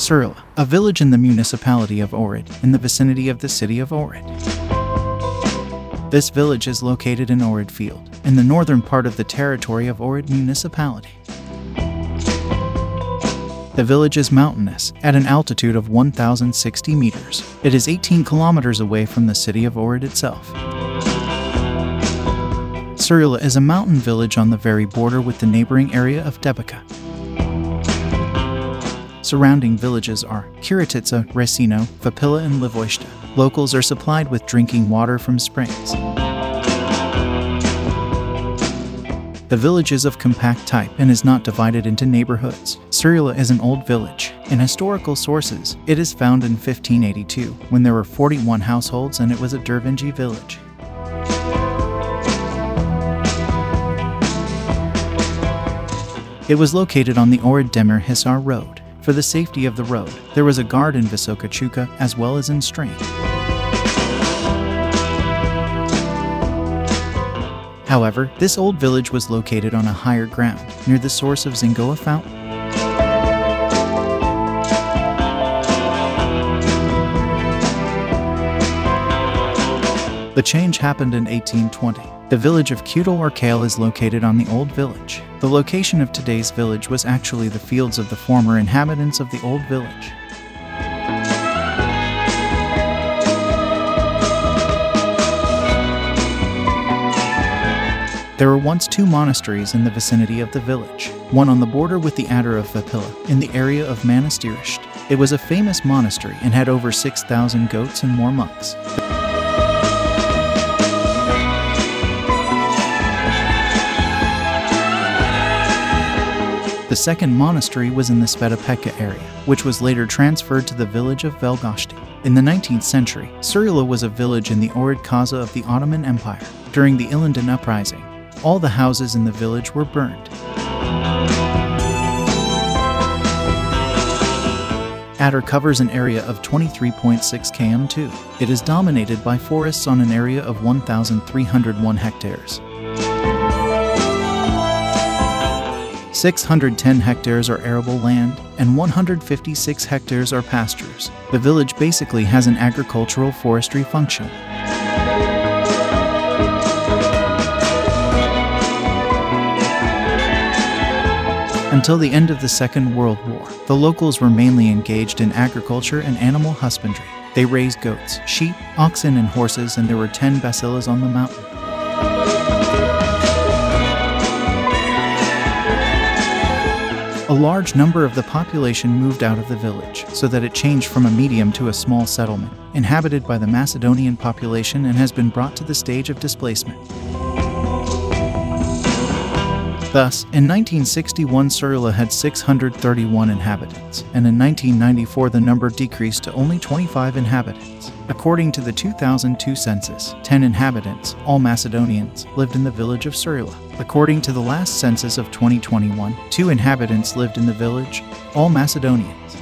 Sirula, a village in the municipality of Ohrid, in the vicinity of the city of Ohrid. This village is located in Ohrid Field, in the northern part of the territory of Ohrid Municipality. The village is mountainous, at an altitude of 1,060 meters. It is 18 kilometers away from the city of Ohrid itself. Sirula is a mountain village on the very border with the neighboring area of Debrca. Surrounding villages are Kirititsa, Resino, Vapilaand Livoishta. Locals are supplied with drinking water from springs. The village is of compact type and is not divided into neighborhoods. Sirula is an old village. In historical sources, it is found in 1582, when there were 41 households and it was a Dervingi village. It was located on the Ohrid-Demir Hisar road. For the safety of the road, there was a guard in Visoka Chuka as well as in Straine. However, this old village was located on a higher ground, near the source of Zengoa Fountain. The change happened in 1820. The village of Kutel or Kale is located on the old village. The location of today's village was actually the fields of the former inhabitants of the old village. There were once two monasteries in the vicinity of the village, one on the border with the Atar of Vapilaand, in the area of Municipality. It was a famous monastery and had over 6,000 goats and more monks. The second monastery was in the Sveta Petka area, which was later transferred to the village of Vapilaand. In the 19th century, Sirula was a village in the Ohrid Kaza of the Ottoman Empire. During the Ilinden uprising, all the houses in the village were burned. Atar covers an area of 23.6 km2. It is dominated by forests on an area of 1,301 hectares. 610 hectares are arable land, and 156 hectares are pastures. The village basically has an agricultural forestry function. Until the end of the Second World War, the locals were mainly engaged in agriculture and animal husbandry. They raised goats, sheep, oxen, and horses, and there were 10 basilicas on the mountain. A large number of the population moved out of the village, so that it changed from a medium to a small settlement, inhabited by the Macedonian population, and has been brought to the stage of displacement. Thus, in 1961 Sirula had 631 inhabitants, and in 1994 the number decreased to only 25 inhabitants. According to the 2002 census, 10 inhabitants, all Macedonians, lived in the village of Sirula. According to the last census of 2021, 2 inhabitants lived in the village, all Macedonians.